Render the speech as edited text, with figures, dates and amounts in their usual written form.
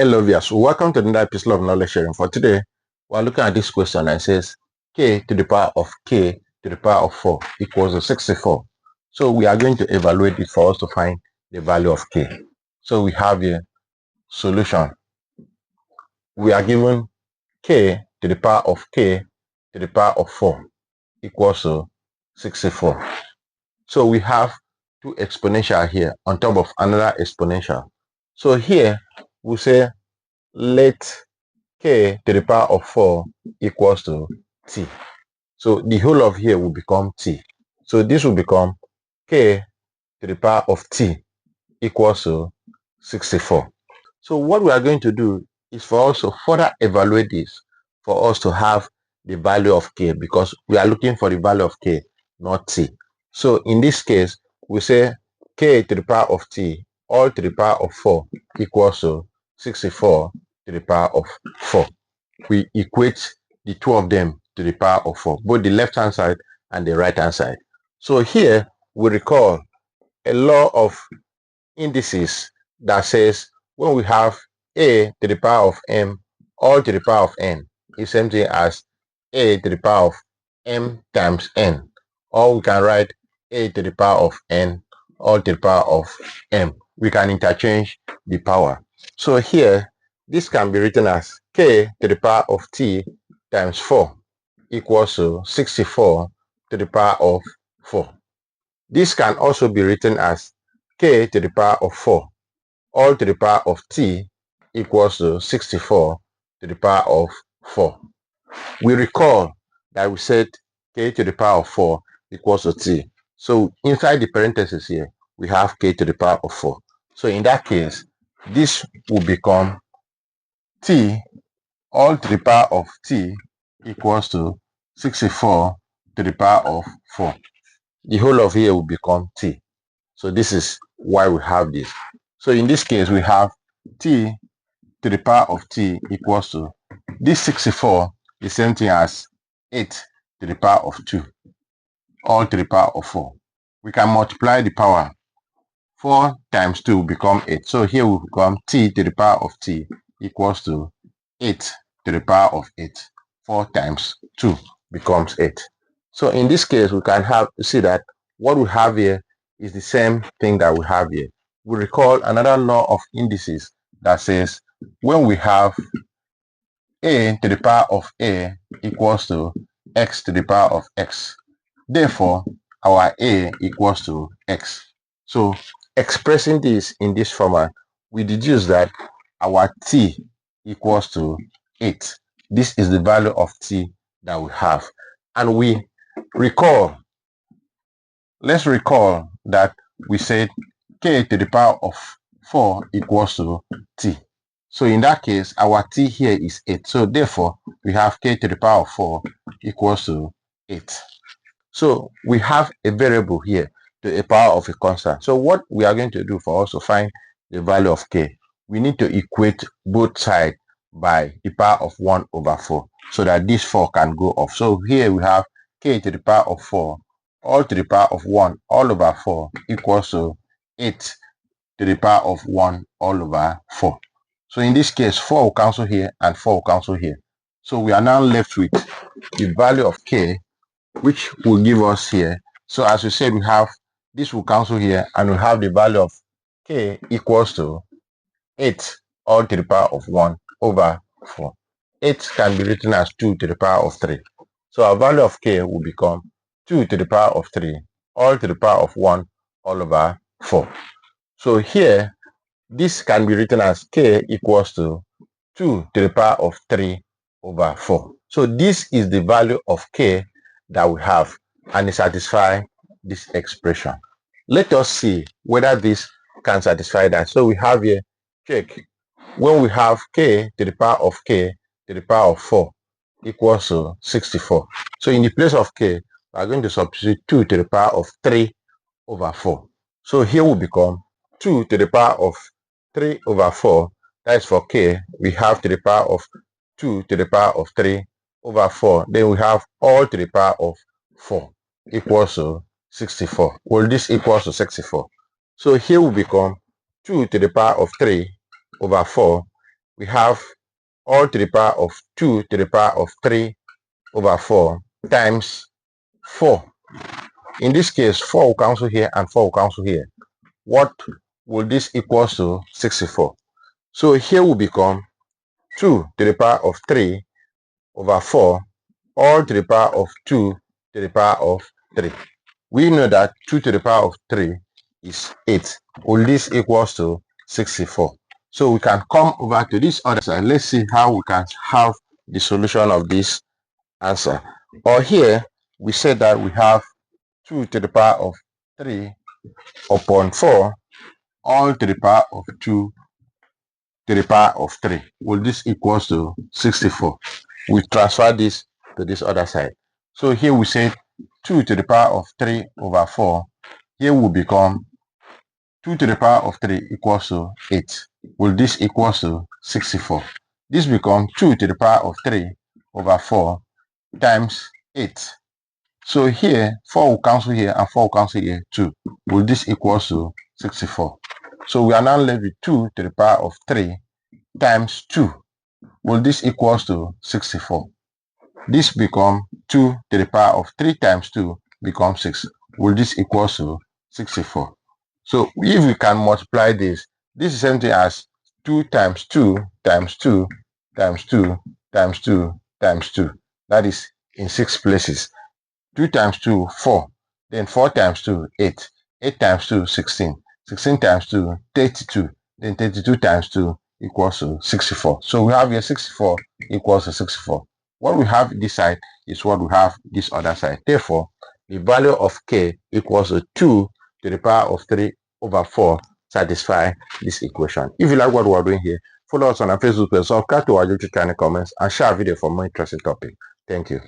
Hello viewers, welcome to another episode of knowledge sharing. For today, we're looking at this question and it says k to the power of k to the power of 4 equals to 64. So we are going to evaluate it for us to find the value of k. So we have a solution. We are given k to the power of k to the power of 4 equals to 64. So we have two exponential here on top of another exponential. So here we say let k to the power of 4 equals to t. So the whole of here will become t. So this will become k to the power of t equals to 64. So what we are going to do is for us to further evaluate this for us to have the value of k, because we are looking for the value of k, not t. So in this case, we say k to the power of t all to the power of 4 equals to 64 to the power of 4. We equate the two of them to the power of 4, both the left hand side and the right hand side. So here we recall a law of indices that says when we have a to the power of m all to the power of n is same thing as a to the power of m times n, or we can write a to the power of n all to the power of m. We can interchange the power. So here this can be written as k to the power of t times 4 equals to 64 to the power of 4. This can also be written as k to the power of 4 all to the power of t equals to 64 to the power of 4. We recall that we said k to the power of 4 equals to t. So inside the parentheses here, we have k to the power of 4. So in that case, this will become t all to the power of t equals to 64 to the power of 4. The whole of here will become t. So this is why we have this. So in this case, we have t to the power of t equals to, this 64 is same thing as 8 to the power of 2 all to the power of 4. We can multiply the power. 4 times 2 will become 8. So here will become t to the power of t equals to 8 to the power of 8. 4 times 2 becomes 8. So in this case, we can see that what we have here is the same thing that we have here. We recall another law of indices that says when we have a to the power of a equals to x to the power of x, therefore our a equals to x. So expressing this in this format, we deduce that our t equals to 8. This is the value of t that we have. And we recall, let's recall that we said k to the power of 4 equals to t. So in that case, our t here is 8. So therefore, we have k to the power of 4 equals to 8. So we have a variable here to a power of a constant. So what we are going to do for us to find the value of k, we need to equate both sides by the power of 1 over 4 so that this 4 can go off. So here we have k to the power of 4 all to the power of 1 all over 4 equals to 8 to the power of 1 all over 4. So in this case, 4 will cancel here and 4 will cancel here. So we are now left with the value of k, which will give us here. So as we said, we have this will cancel here and we have the value of k equals to 8 all to the power of 1 over 4. 8 can be written as 2 to the power of 3. So our value of k will become 2 to the power of 3 all to the power of 1 all over 4. So here, this can be written as k equals to 2 to the power of 3 over 4. So this is the value of k that we have, and it satisfies this expression. Let us see whether this can satisfy that. So we have here, check, when we have k to the power of k to the power of 4 equals to 64. So in the place of k, we are going to substitute 2 to the power of 3 over 4. So here will become 2 to the power of 3 over 4. That is for k. We have to the power of 2 to the power of 3 over 4. Then we have all to the power of 4 equals to 64. Well, this equals to 64. So here will become 2 to the power of 3 over 4. we have all to the power of 2 to the power of 3 over 4 times 4. In this case, 4 will cancel here and 4 will cancel here. What will this equal to? 64. So here will become 2 to the power of 3 over 4 all to the power of 2 to the power of 3. We know that 2 to the power of 3 is 8. Will this equals to 64? So we can come over to this other side. Let's see how we can have the solution of this answer. Or here, we said that we have 2 to the power of 3 upon 4 all to the power of 2 to the power of 3. Will this equals to 64? We transfer this to this other side. So here we say 2 to the power of 3 over 4. Here will become 2 to the power of 3 equals to 8. Will this equals to 64? This becomes 2 to the power of 3 over 4 times 8. So here, 4 will cancel here and 4 will cancel here too. Will this equals to 64? So we are now left with 2 to the power of 3 times 2. Will this equals to 64? This becomes 2 to the power of 3 times 2 becomes 6. Will this equals to 64? So if we can multiply this is the same thing as 2 times 2 times 2 times 2 times 2 times 2. That is in 6 places. 2 times 2, 4. Then 4 times 2, 8. 8 times 2, 16. 16 times 2, 32. Then 32 times 2 equals to 64. So we have here 64 equals to 64. What we have this side is what we have this other side. Therefore, the value of k equals to 2 to the power of 3 over 4 satisfy this equation. If you like what we're doing here, follow us on our Facebook page, subscribe to our YouTube channel, comments, and share our video for more interesting topics. Thank you.